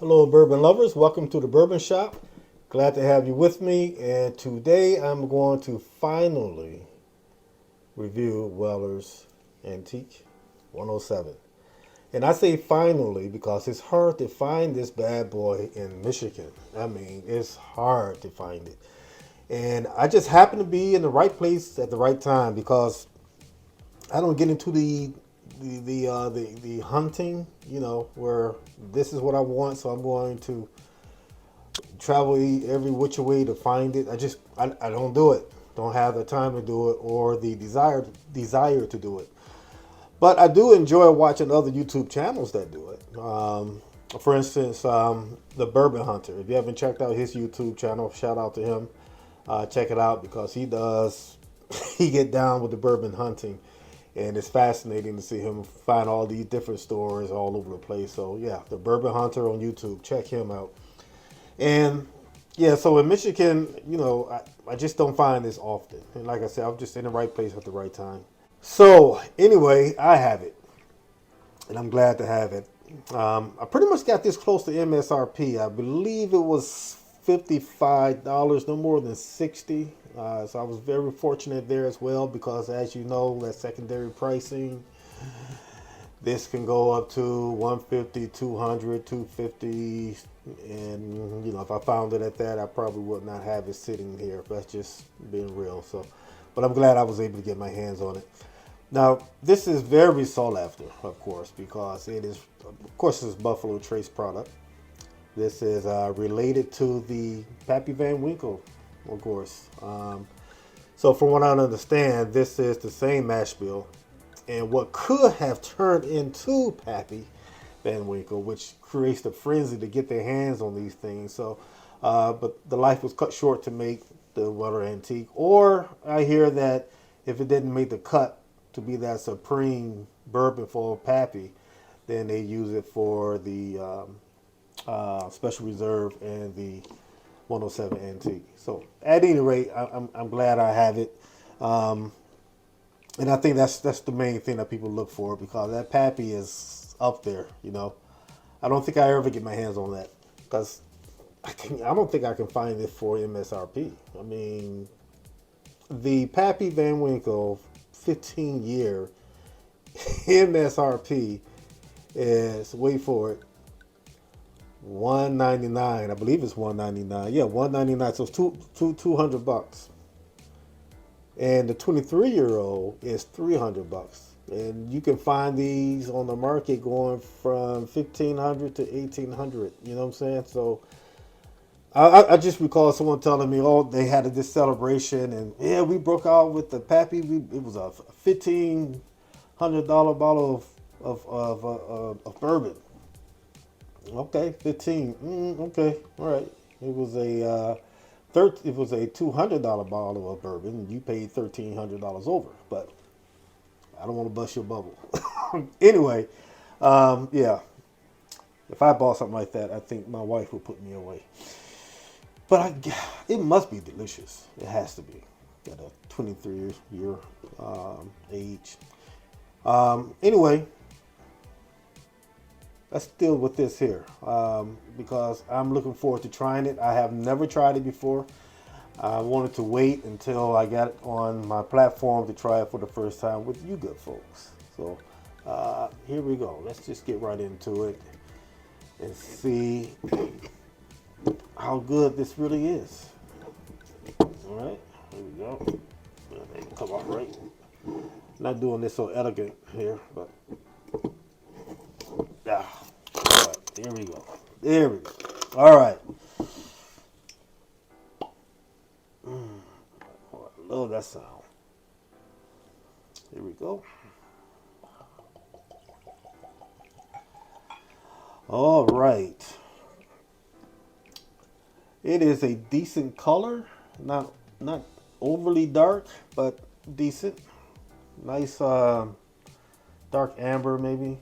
Hello, bourbon lovers. Welcome to the Bourbon Shop. Glad to have you with me. And today I'm going to finally review Weller's Antique 107. And I say finally because it's hard to find this bad boy in Michigan. I mean, it's hard to find it. And I just happen to be in the right place at the right time because I don't get into the hunting, where this is what I want, so I'm going to travel every which way to find it. I don't do it. Don't have the time to do it or the desire to do it. But I do enjoy watching other YouTube channels that do it. For instance, the Bourbon Hunter. If you haven't checked out his YouTube channel, shout out to him. Check it out because he does he get down with the bourbon hunting, and it's fascinating to see him find all these different stores all over the place. So yeah, the Bourbon Hunter on YouTube. Check him out. And yeah, so in Michigan, I just don't find this often. And like I said, I'm just in the right place at the right time. So anyway, I have it, and I'm glad to have it. I pretty much got this close to MSRP. I believe it was $55, no more than 60. So I was very fortunate there as well because, as you know, that secondary pricing, this can go up to 150, 200, 250, and if I found it at that, I probably would not have it sitting here. If that's just being real. So, but I'm glad I was able to get my hands on it. Now, this is very sought after, of course, because it is, of course, it's Buffalo Trace product. This is related to the Pappy Van Winkle, of course. So from what I understand, this is the same mash bill. And what could have turned into Pappy Van Winkle, which creates the frenzy to get their hands on these things. So, but the life was cut short to make the Weller Antique. Or I hear that if it didn't make the cut to be that supreme bourbon for Pappy, then they use it for the Special Reserve and the 107 Antique. So at any rate, I'm glad I have it. And I think that's the main thing that people look for because that Pappy is up there. I don't think I ever get my hands on that because I don't think I can find it for MSRP. I mean, the Pappy Van Winkle 15-year MSRP is, wait for it, $199. I believe it's $199. Yeah, $199. So it's $200. And the 23-year-old is $300. And you can find these on the market going from $1,500 to $1,800. You know what I'm saying? So I just recall someone telling me, oh, they had this celebration, and yeah, we broke out with the Pappy. It was a $1,500 bottle of bourbon. Okay, 15. Okay, all right. It was a $200 bottle of bourbon. You paid $1,300 over, but I don't want to bust your bubble. Anyway, yeah. If I bought something like that, I think my wife would put me away. But it must be delicious. It has to be at a 23-year age. Anyway, let's deal with this here because I'm looking forward to trying it. I have never tried it before. I wanted to wait until I got it on my platform to try it for the first time with you good folks. So here we go. Let's just get right into it and see how good this really is. All right, here we go. Come on, right? Not doing this so elegant here, but yeah. All right, there we go. There we go. All right. Oh, I love that sound. Here we go. All right. It is a decent color, not overly dark, but decent. Nice dark amber maybe.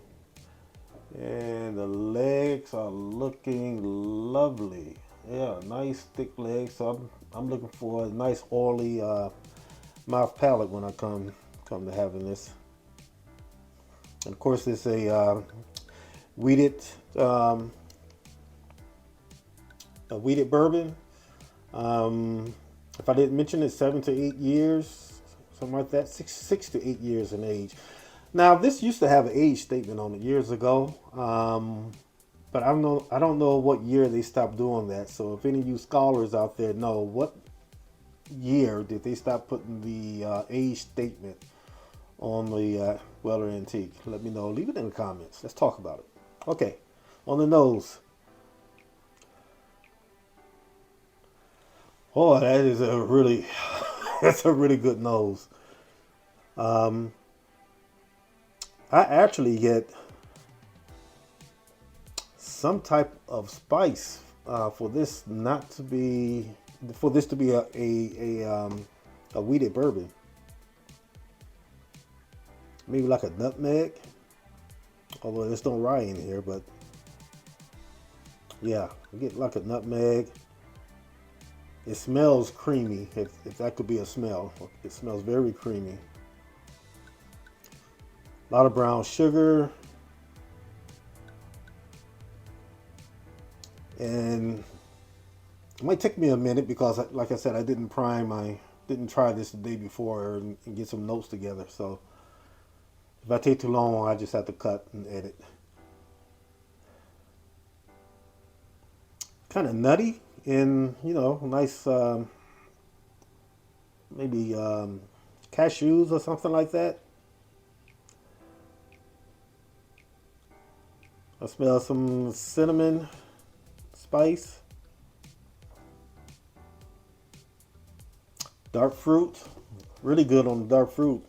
And the legs are looking lovely. Yeah, nice thick legs. So I'm looking for a nice oily mouth palate when I come to having this. And of course, it's a wheated a wheated bourbon. If I didn't mention it, 7 to 8 years, something like that, six to 8 years in age. Now, this used to have an age statement on it years ago, but I don't know what year they stopped doing that. So, if any of you scholars out there know what year did they stop putting the age statement on the Weller Antique, let me know. Leave it in the comments. Let's talk about it. Okay, on the nose. Oh, that is a really, that's a really good nose. Um, I actually get some type of spice for this not to be, for this to be a wheated bourbon. Maybe like a nutmeg, although there's no rye in here, but yeah, I get like a nutmeg. It smells creamy, if that could be a smell. It smells very creamy. A lot of brown sugar. And it might take me a minute because, like I said, I didn't try this the day before and get some notes together. So if I take too long, I just have to cut and edit. Kind of nutty and, nice, maybe cashews or something like that. I smell some cinnamon spice. Dark fruit, really good on the dark fruit.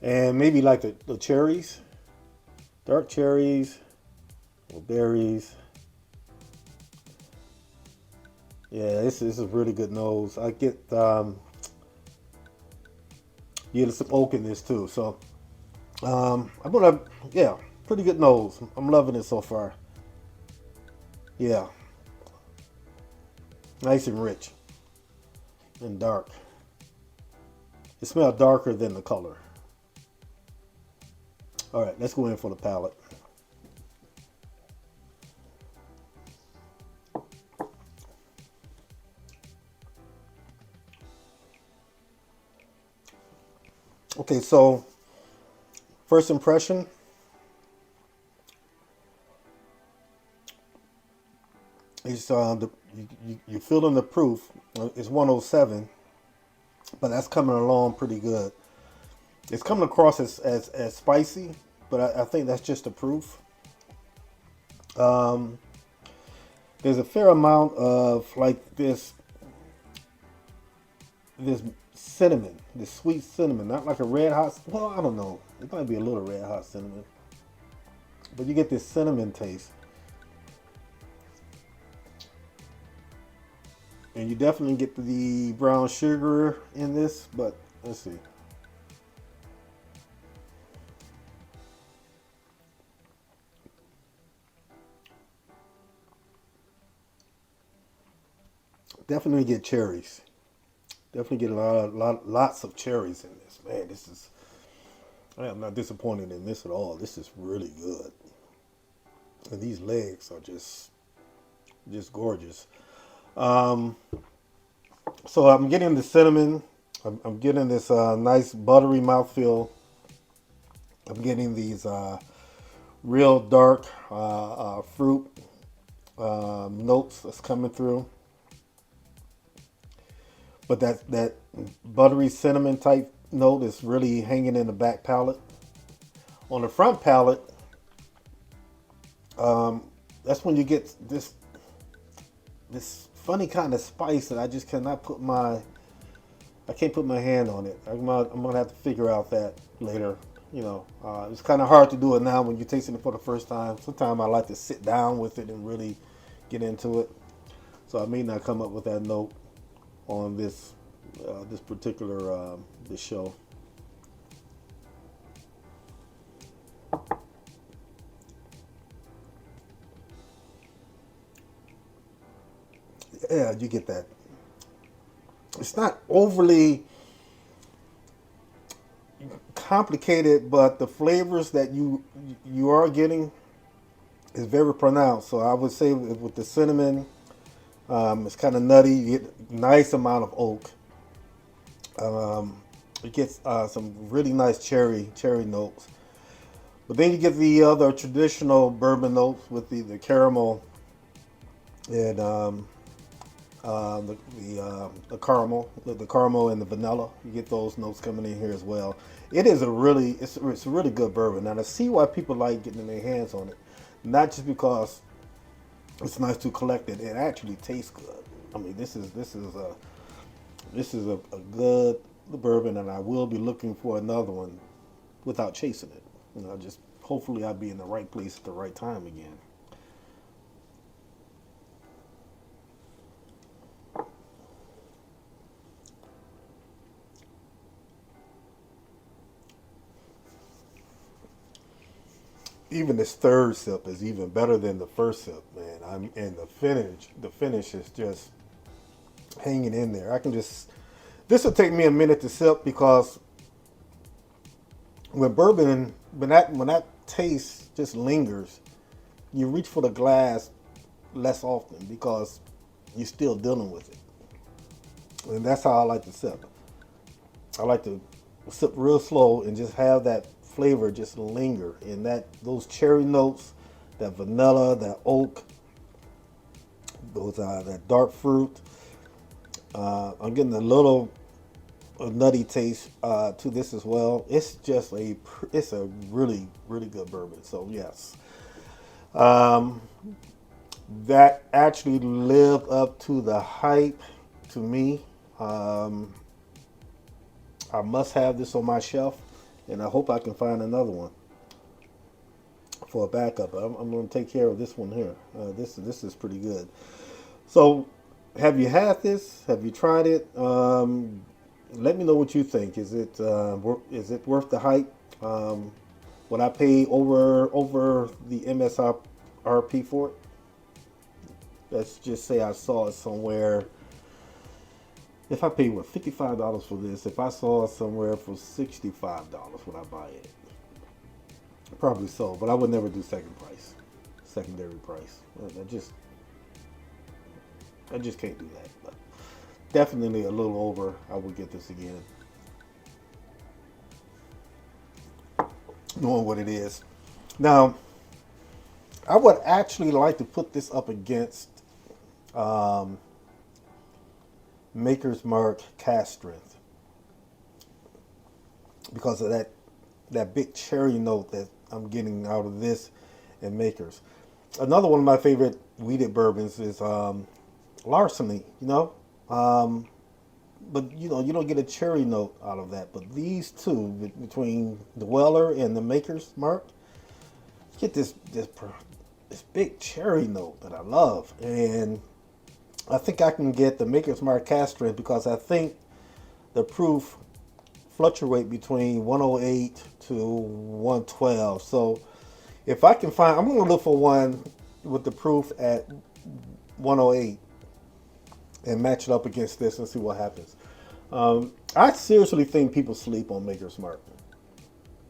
And maybe like the cherries, dark cherries or berries. Yeah, this is a really good nose. I get some oak in this too. So I'm gonna, yeah, pretty good nose. I'm loving it so far. Yeah, nice and rich and dark. It smells darker than the color. All right, let's go in for the palate. Okay, so first impression. Is you're feeling the proof. It's 107, but that's coming along pretty good. It's coming across as spicy, but I think that's just the proof. There's a fair amount of like this cinnamon, this sweet cinnamon, not like a red hot. Well, I don't know. It might be a little red hot cinnamon, but you get this cinnamon taste. And you definitely get the brown sugar in this, but let's see. Definitely get cherries. Definitely get lots of cherries in this. Man, I am not disappointed in this at all. This is really good. And these legs are just gorgeous. So I'm getting the cinnamon. I'm getting this nice buttery mouthfeel. I'm getting these real dark fruit notes that's coming through. But that buttery cinnamon type note is really hanging in the back palate. On the front palate, that's when you get this funny kind of spice that I just cannot I can't put my hand on it. I'm gonna have to figure out that later. It's kind of hard to do it now when you're tasting it for the first time. Sometimes I like to sit down with it and really get into it. So I may not come up with that note on this particular this show. Yeah, you get that. It's not overly complicated, but the flavors that you are getting is very pronounced. So I would say with the cinnamon, It's kind of nutty. You get nice amount of oak. Um, it gets some really nice cherry notes. But then you get the other traditional bourbon notes with the caramel and the caramel, the caramel and the vanilla. You get those notes coming in here as well. It is it's a really good bourbon, and I see why people like getting their hands on it. Not just because it's nice to collect it; it actually tastes good. I mean, this is a good bourbon, and I will be looking for another one without chasing it. Just hopefully I'll be in the right place at the right time again. Even this third sip is even better than the first sip, man. And the finish is just hanging in there. I can just This will take me a minute to sip because when bourbon, when that taste just lingers, you reach for the glass less often because you're still dealing with it. And that's how I like to sip. I like to sip real slow and just have that flavor just linger. And those cherry notes, that vanilla, that oak, that dark fruit. I'm getting a little nutty taste to this as well. It's a really really good bourbon. So yes, um, that actually lived up to the hype to me. Um, I must have this on my shelf, and I hope I can find another one for a backup. I'm going to take care of this one here. This is pretty good. So, have you had this? Have you tried it? Let me know what you think. Is it worth the hype? Would I pay over the MSRP for it? Let's just say I saw it somewhere. If I paid $55 for this, if I saw it somewhere for $65, would I buy it? Probably so, but I would never do secondary price. I just can't do that. But definitely a little over. I would get this again, knowing what it is. Now, I would actually like to put this up against Maker's Mark Cask Strength because of that big cherry note that I'm getting out of this and Maker's. Another one of my favorite wheated bourbons is Larceny. But you don't get a cherry note out of that. But these two, between the Weller and the Maker's Mark, get this big cherry note that I love. And I think I can get the Maker's Mark Cask Strength because I think the proof fluctuate between 108 to 112. So if I can find, I'm going to look for one with the proof at 108 and match it up against this and see what happens. I seriously think people sleep on Maker's Mark.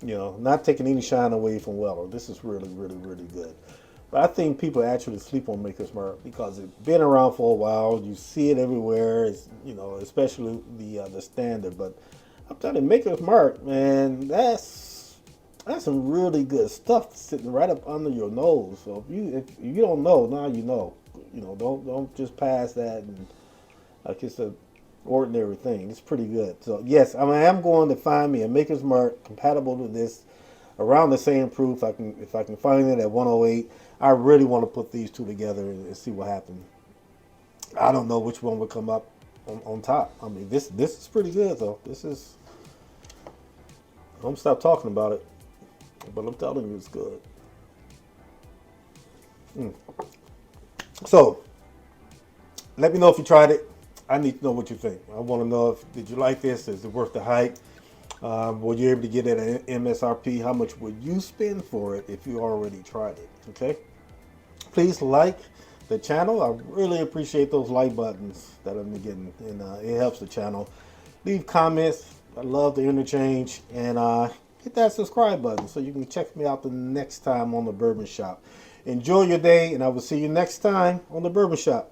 Not taking any shine away from Weller. This is really, really, really good. But I think people actually sleep on Maker's Mark because it's been around for a while. You see it everywhere. Especially the standard. But I'm telling you, Maker's Mark, man, that's some really good stuff sitting right up under your nose. So if you don't know, now you know. Don't just pass that and like it's a ordinary thing. It's pretty good. So yes, I am going to find me a Maker's Mark compatible to this around the same proof. If I can find it at 108. I really want to put these two together and see what happens. I don't know which one would come up on top. I mean, this is pretty good though. I don't stop talking about it, but I'm telling you, it's good. So, let me know if you tried it. I need to know what you think. I want to know did you like this? Is it worth the hype? Were you able to get it at MSRP? How much would you spend for it if you already tried it? Okay. Please like the channel. I really appreciate those like buttons that I'm getting, and it helps the channel. Leave comments. I love the interchange, and hit that subscribe button so you can check me out the next time on the Bourbon Shop. Enjoy your day, and I will see you next time on the Bourbon Shop.